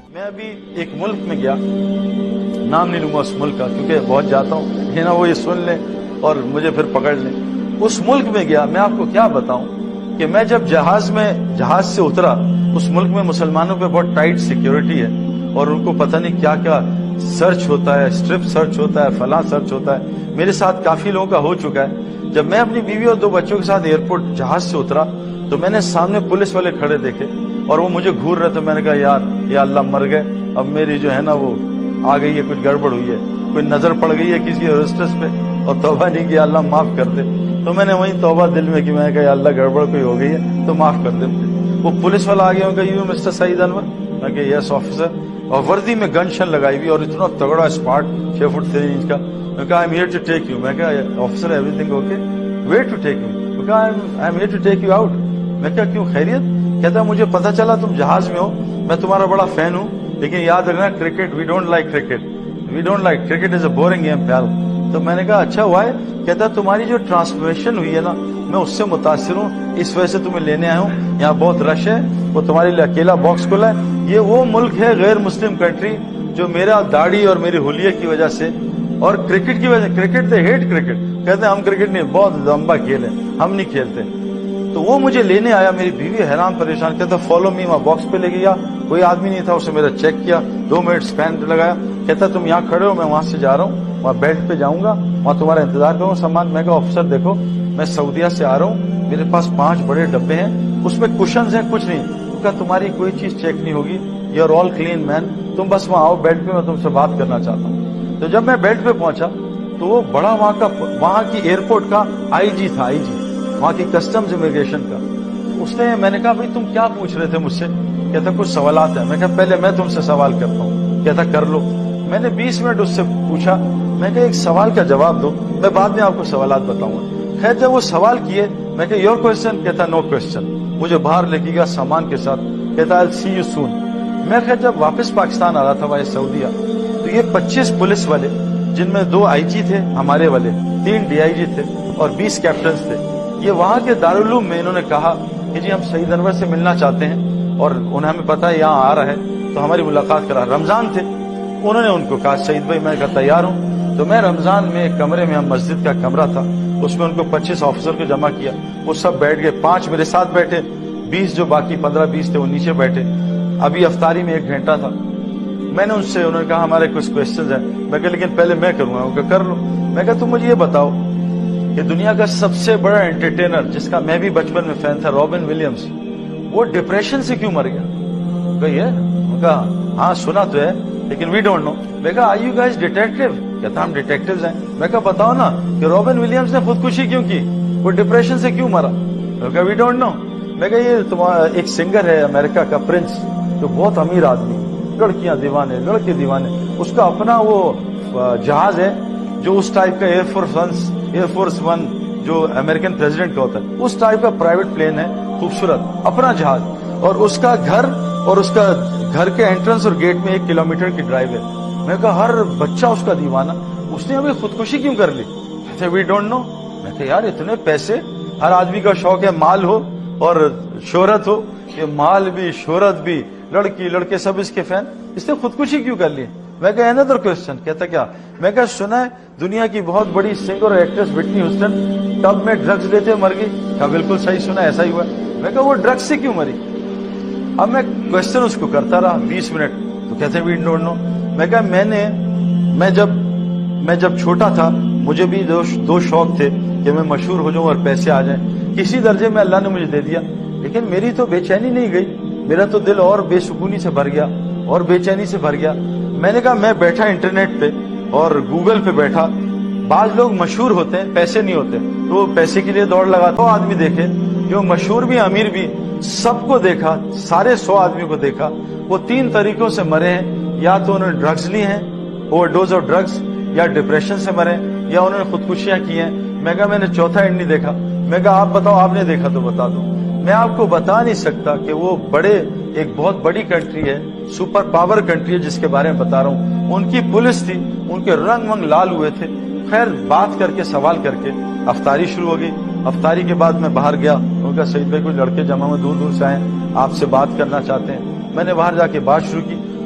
میں ابھی ایک ملک میں گیا, نام نہیں لوں گا اس ملک کا کیونکہ بہت جاتا ہوں, ہے نا, وہ یہ سن لیں اور مجھے پھر پکڑ لیں. اس ملک میں گیا, میں آپ کو کیا بتاؤں کہ میں جب جہاز سے اترا, اس ملک میں مسلمانوں پہ بہت ٹائٹ سیکیورٹی ہے اور ان کو پتہ نہیں کیا کیا سرچ ہوتا ہے, اسٹرپ سرچ ہوتا ہے, فلاں سرچ ہوتا ہے. میرے ساتھ کافی لوگوں کا ہو چکا ہے. جب میں اپنی بیوی اور 2 بچوں کے ساتھ ایئرپورٹ جہاز سے اترا تو میں نے سامنے پولیس والے کھڑے دیکھے اور وہ مجھے گھور رہے تھے. میں نے کہا یار یا اللہ مر گئے, اب میری جو ہے نا وہ آ گئی ہے, کچھ گڑبڑ ہوئی ہے, کوئی نظر پڑ گئی ہے کسی رجسٹرس پہ اور توبہ نہیں کیا, اللہ معاف کر دے. تو میں نے وہیں توبہ دل میں کی, میں نے کہا یا اللہ گڑبڑ کوئی ہو گئی ہے تو معاف کر دے مجھے. وہ پولیس والا آ گیا, ان کا یو مسٹر سعید انور, میں کہ یس آفیسر, اور وردی میں گن شن لگائی ہوئی اور اتنا تگڑا اسمارٹ 6 فٹ 3 انچ کا. میں کہا I am here to take you. میں کہا officer everything okay, where to take you. میں کہا I am here to take you out. میں کہا کیوں, خیریت؟ کہتا مجھے پتا چلا تم جہاز میں ہو, میں تمہارا بڑا فین ہوں, لیکن یاد رکھنا cricket we don't like cricket, we don't like cricket is a boring game پیال. تو میں نے کہا اچھا ہوا ہے. کہتا تمہاری جو ٹرانسفارمیشن ہوئی ہے نا, میں اس سے متاثر ہوں, اس وجہ سے تمہیں لینے آیا ہوں. یہاں بہت رش ہے, وہ تمہارے لیے اکیلا باکس کھلا ہے. یہ وہ ملک ہے غیر مسلم کنٹری جو میرا داڑھی اور میری حلیے کی وجہ سے اور کرکٹ کی وجہ, کرکٹ دے ہیٹ کرکٹ, کہتے ہیں ہم کرکٹ نہیں, بہت لمبا کھیل ہے, ہم نہیں کھیلتے. تو وہ مجھے لینے آیا, میری بیوی حیران پریشان, کہتا فالو می. وہاں باکس پہ لے گیا, کوئی آدمی نہیں تھا, اسے میرا چیک کیا, 2 منٹ اسپین لگایا. کہتا تم یہاں کھڑے ہو, میں وہاں سے جا رہا ہوں, وہاں بیلٹ پہ جاؤں گا, وہاں تمہارا انتظار کروں سامان. میں کہا آفیسر دیکھو میں سعودیہ سے آ رہا ہوں, میرے پاس 5 بڑے ڈبے ہیں, اس میں کشنز ہیں, کچھ نہیں. کہا تمہاری کوئی چیز چیک نہیں ہوگی, یو آر آل کلین مین, تم بس وہاں آؤ بیلٹ پہ, میں تم سے بات کرنا چاہتا ہوں. تو جب میں بیلٹ پہ پہنچا تو وہ بڑا وہاں کی ایئرپورٹ کا آئی جی تھا, آئی جی وہاں کی کسٹمز امیگریشن کا. اس نے, میں نے کہا بھائی تم کیا پوچھ رہے تھے مجھ سے؟ کہتا کچھ سوالات ہیں. میں کہا پہلے میں تم سے سوال کرتا ہوں. کہتا کر لو. میں نے 20 منٹ اس سے پوچھا, میں کہا ایک سوال کا جواب دو, میں بعد میں آپ کو سوالات بتاؤں گا. خیر جب وہ سوال کیے, میں کہا یور کوشچن, کہتا نو کوشچن. مجھے باہر لے کے گیا سامان کے ساتھ, کہتا آئی سی یو سون. میں خیر جب واپس پاکستان آ رہا تھا وہاں سعودیہ, تو یہ 25 پولیس والے, جن میں 2 آئی جی تھے ہمارے والے, 3 ڈی آئی جی تھے اور 20 کیپٹنز تھے, یہ وہاں کے دارالعلوم میں انہوں نے کہا کہ جی ہم سعید انور سے ملنا چاہتے ہیں اور انہیں ہمیں پتا ہے یہاں آ رہا ہے تو ہماری ملاقات کرا. رمضان تھے, انہوں نے ان کو کہا سعید بھائی میں کہا تیار ہوں. تو میں رمضان میں ایک کمرے میں, ہم مسجد کا کمرہ تھا, اس میں ان کو 25 آفیسر کو جمع کیا. وہ سب بیٹھ گئے, 5 میرے ساتھ بیٹھے, 20 جو باقی 15-20 تھے وہ نیچے بیٹھے. ابھی افطاری میں 1 گھنٹہ تھا. میں نے ان سے, انہوں نے کہا ہمارے کچھ کوشچنز ہیں. میں کہا لیکن پہلے میں کروں گا. ان کو کر لو. میں کہا تم مجھے یہ بتاؤ کہ دنیا کا سب سے بڑا انٹرٹینر جس کا میں بھی بچپن میں فین تھا, رابن ولیمز, وہ ڈپریشن سے کیوں مر گیا؟ کہا یہ, کہا ہاں سنا تو ہے لیکن وی ڈونٹ نو. میں کہا آر یو گائز ڈیٹیکٹیو؟ کہتا ہم ڈیٹیکٹیوز ہیں. میں کہا بتاؤ نا کہ رابن ولیمز نے خودکشی کیوں کی, وہ ڈپریشن سے کیوں مرا؟ میں کہا وی ڈونٹ نو. میں کہا یہ تمہارا ایک سنگر ہے امریکہ کا, پرنس, جو بہت امیر آدمی, لڑکیاں دیوانے, لڑکے دیوانے, اس کا اپنا وہ جہاز ہے جو اس ٹائپ کا ایئر فورس 1 جو امریکن پریزیڈنٹ کا ہوتا ہے, اس ٹائپ کا پرائیویٹ پلین ہے, خوبصورت اپنا جہاز, اور اس کا گھر اور اس کا گھر کے انٹرنس اور گیٹ میں 1 کلومیٹر کی ڈرائیو ہے. میں کہا ہر بچہ اس کا دیوانہ, اس نے ابھی خودکشی کیوں کر لی؟ کہتے وی ڈونٹ نو. میں کہا یار اتنے پیسے, ہر آدمی کا شوق ہے مال ہو اور شہرت ہو, یہ مال بھی شہرت بھی, لڑکی لڑکے سب اس کے فین, اس نے خودکشی کیوں کر لی؟ میں کہا another question. کہتا کیا؟ میں کہا سنا ہے دنیا کی بہت بڑی سنگر اور ایکٹریس وٹنی ہیوسٹن ٹب میں ڈرگز لیتے مر گئی. کہا بالکل صحیح سنا, ایسا ہی ہوا. میں کہا وہ ڈرگز سے کیوں مری؟ اب میں کوشچن اس کو کرتا رہا 20 منٹ. تو کہتے وی ڈونٹ نو. میں کہا میں جب چھوٹا تھا مجھے بھی 2 شوق تھے کہ میں مشہور ہو جاؤں اور پیسے آ جائیں. کسی درجے میں اللہ نے مجھے دے دیا, لیکن میری تو بے چینی نہیں گئی, میرا تو دل اور بے سکونی سے بھر گیا اور بے چینی سے بھر گیا. میں نے کہا میں بیٹھا انٹرنیٹ پہ اور گوگل پہ بیٹھا, بعض لوگ مشہور ہوتے ہیں پیسے نہیں ہوتے, تو وہ پیسے کے لیے دوڑ لگاتا. 100 آدمی دیکھے جو مشہور بھی امیر بھی, سب کو دیکھا, سارے 100 آدمیوں کو دیکھا, وہ 3 طریقوں سے مرے ہیں. یا تو انہوں نے ڈرگز لی ہیں, اوور ڈوز آف ڈرگز, یا ڈپریشن سے مرے, یا انہوں نے خودکشیاں کی ہیں. میں کہا میں نے چوتھا اینڈ نہیں دیکھا. میں کہا آپ بتاؤ, آپ نے دیکھا تو بتا دو. میں آپ کو بتا نہیں سکتا کہ وہ ایک بہت بڑی کنٹری ہے, سپر پاور کنٹری ہے جس کے بارے میں بتا رہا ہوں. ان کی پولیس تھی, ان کے رنگ ونگ لال ہوئے تھے. خیر بات کر کے, سوال کر کے افطاری شروع ہو گئی. افطاری کے بعد میں باہر گیا, ان کا سعید بھائی کچھ لڑکے جمع میں دور دور سے آئے, آپ سے بات کرنا چاہتے ہیں. میں نے باہر جا کے بات شروع کی.